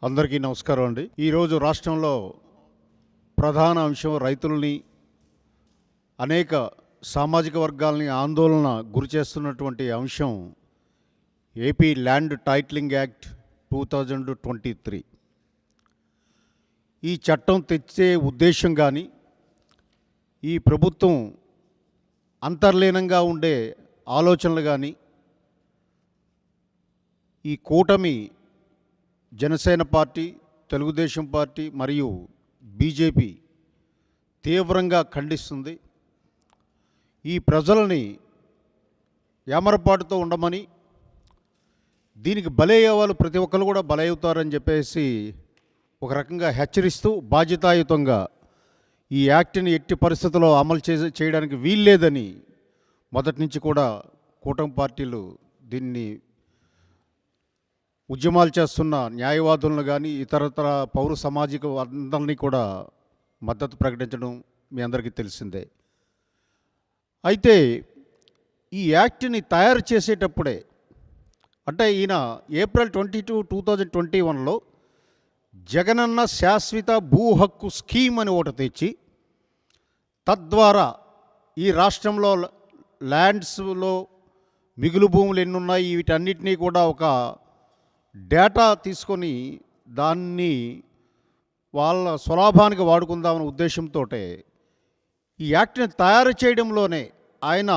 అందరికీ నమస్కారం అండి. ఈరోజు రాష్ట్రంలో ప్రధాన అంశం రైతుల్ని, అనేక సామాజిక వర్గాల్ని ఆందోళన గురి చేస్తున్నటువంటి అంశం ఏపీ ల్యాండ్ టైటిలింగ్ యాక్ట్ 2023. ఈ చట్టం తెచ్చే ఉద్దేశం కానీ, ఈ ప్రభుత్వం అంతర్లీనంగా ఉండే ఆలోచనలు కానీ, ఈ కూటమి జనసేన పార్టీ, తెలుగుదేశం పార్టీ మరియు బీజేపీ తీవ్రంగా ఖండిస్తుంది. ఈ ప్రజలని ఏమరపాటుతో ఉండమని, దీనికి బలయ్యే వాళ్ళు ప్రతి ఒక్కరు కూడా బలవుతారని చెప్పేసి ఒక రకంగా హెచ్చరిస్తూ బాధ్యతాయుతంగా ఈ యాక్ట్ని ఎట్టి పరిస్థితుల్లో అమలు చేయడానికి వీల్లేదని మొదటి నుంచి కూడా కూటమి పార్టీలు దీన్ని ఉద్యమాలు చేస్తున్న న్యాయవాదులను కానీ ఇతరతర పౌర సామాజిక అందరినీ కూడా మద్దతు ప్రకటించడం మీ అందరికీ తెలిసిందే. అయితే ఈ యాక్ట్ని తయారు చేసేటప్పుడే, అంటే ఈయన ఏప్రిల్ 22, 2021లో జగనన్న శాశ్వత భూ హక్కు స్కీమ్ అని ఒకటి తెచ్చి, తద్వారా ఈ రాష్ట్రంలో ల్యాండ్స్లో మిగులు భూములు ఎన్నున్నాయి వీటన్నిటినీ కూడా ఒక డేటా తీసుకొని దాన్ని వాళ్ళ స్వలాభానికి వాడుకుందామనే ఉద్దేశంతో ఈ యాక్ట్ని తయారు చేయడంలోనే ఆయన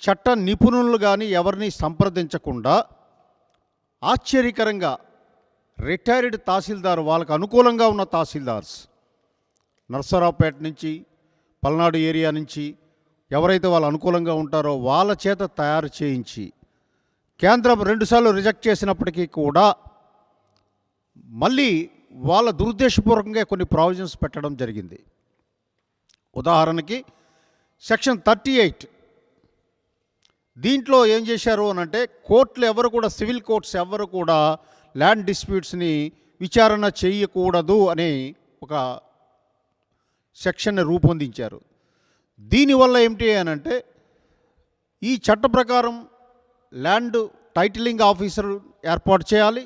చట్ట నిపుణులు కానీ ఎవరిని సంప్రదించకుండా ఆశ్చర్యకరంగా రిటైర్డ్ తహసీల్దార్, వాళ్ళకు అనుకూలంగా ఉన్న తహసీల్దార్స్ నర్సరావుపేట నుంచి, పల్నాడు ఏరియా నుంచి ఎవరైతే వాళ్ళు అనుకూలంగా ఉంటారో వాళ్ళ చేత తయారు చేయించి, కేంద్రం 2 సార్లు రిజెక్ట్ చేసినప్పటికీ కూడా మళ్ళీ వాళ్ళ దురుద్దేశపూర్వకంగా కొన్ని ప్రావిజన్స్ పెట్టడం జరిగింది. ఉదాహరణకి సెక్షన్ 38 దీంట్లో ఏం చేశారు అనంటే, కోర్టులు ఎవరు కూడా, సివిల్ కోర్ట్స్ ఎవరు కూడా ల్యాండ్ డిస్ప్యూట్స్ని విచారణ చేయకూడదు అనే ఒక సెక్షన్ని రూపొందించారు. దీనివల్ల ఏమిటి అనంటే, ఈ చట్ట ప్రకారం ల్యాండ్ టైటిలింగ్ ఆఫీసర్ ఏర్పాటు చేయాలి,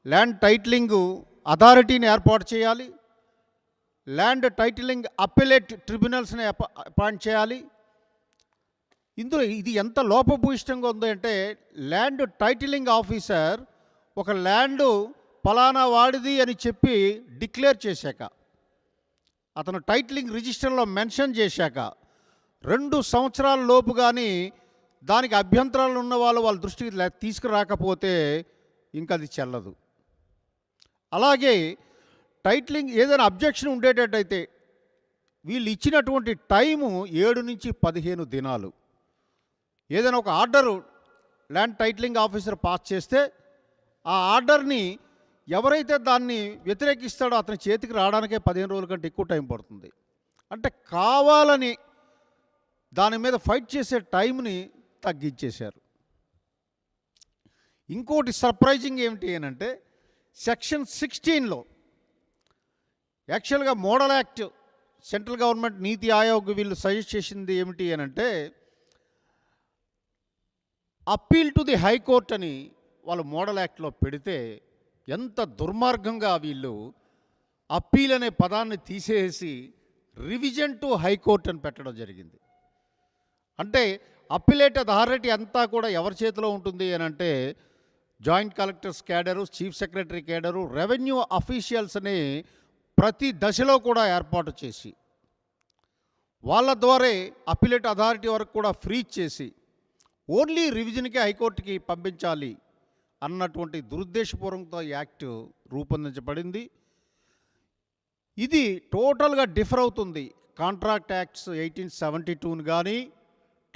ల్యాండ్ టైటిలింగ్ అథారిటీని ఏర్పాటు చేయాలి, ల్యాండ్ టైటిలింగ్ అప్పెలేట్ ట్రిబ్యునల్స్ని అపాయింట్ చేయాలి. ఇందులో ఇది ఎంత లోపభూయిష్టంగా ఉందో అంటే, ల్యాండ్ టైటిలింగ్ ఆఫీసర్ ఒక ల్యాండ్ ఫలానా వాడిది అని చెప్పి డిక్లేర్ చేశాక, అతను టైటిలింగ్ రిజిస్టర్లో మెన్షన్ చేశాక 2 సంవత్సరాల లోపు కానీ దానికి అభ్యంతరాలు ఉన్న వాళ్ళ దృష్టికి తీసుకురాకపోతే ఇంకా అది చెల్లదు. అలాగే టైటిలింగ్ ఏదైనా అబ్జెక్షన్ ఉండేటట్టయితే వీళ్ళు ఇచ్చినటువంటి టైము 7 నుంచి 15 దినాలు. ఏదైనా ఒక order land titling officer pass చేస్తే ఆ ఆర్డర్ని ఎవరైతే దాన్ని వ్యతిరేకిస్తాడో అతని చేతికి రావడానికే 15 రోజుల కంటే ఎక్కువ టైం పడుతుంది. అంటే కావాలని దాని మీద ఫైట్ చేసే టైంని తగ్గించేశారు. ఇంకోటి సర్ప్రైజింగ్ ఏమిటి అనంటే, సెక్షన్ 16లో యాక్చువల్గా మోడల్ యాక్ట్, సెంట్రల్ గవర్నమెంట్ నీతి ఆయోగ్ వీళ్ళు సజెస్ట్ చేసింది ఏమిటి అనంటే, అప్పీల్ టు ది హైకోర్ట్ అని వాళ్ళు మోడల్ యాక్ట్లో పెడితే, ఎంత దుర్మార్గంగా వీళ్ళు అప్పీల్ అనే పదాన్ని తీసేసి రివిజన్ టు హైకోర్ట్ అని పెట్టడం జరిగింది. అంటే అప్పిలేట్ అథారిటీ అంతా కూడా ఎవరి చేతిలో ఉంటుంది అని అంటే, joint collectors cadre, chief secretary cadre, revenue అఫీషియల్స్ని ప్రతి దశలో కూడా ఏర్పాటు చేసి వాళ్ళ ద్వారా అప్పిలేట్ అథారిటీ వరకు కూడా ఫ్రీ చేసి ఓన్లీ రివిజన్కి హైకోర్టుకి పంపించాలి అన్నటువంటి దురుద్దేశపూర్వకంతో యాక్ట్ రూపొందించబడింది. ఇది టోటల్గా డిఫర్ అవుతుంది కాంట్రాక్ట్ యాక్ట్స్ 1872 కానీ,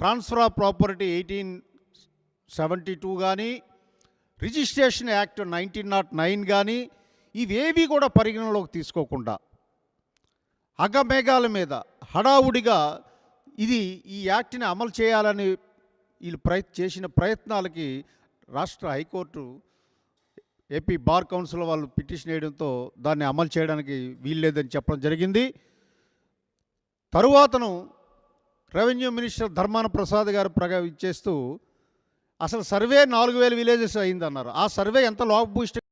ట్రాన్స్ఫర్ ఆఫ్ ప్రాపర్టీ 1872 కానీ, రిజిస్ట్రేషన్ యాక్ట్ 1909 కానీ, ఇవేవి కూడా పరిగణలోకి తీసుకోకుండా అగమేఘాల మీద హడావుడిగా ఈ యాక్ట్ని అమలు చేయాలని వీళ్ళు చేసిన ప్రయత్నాలకి రాష్ట్ర హైకోర్టు, ఏపీ బార్ కౌన్సిల్ వాళ్ళు పిటిషన్ వేయడంతో దాన్ని అమలు చేయడానికి వీల్లేదని చెప్పడం జరిగింది. తరువాతను రెవెన్యూ మినిస్టర్ ధర్మాన ప్రసాద్ గారు ఇచ్చేస్తూ అసలు సర్వే 4000 విలేజెస్ అయిందన్నారు. ఆ సర్వే ఎంత లోపభూయిష్టం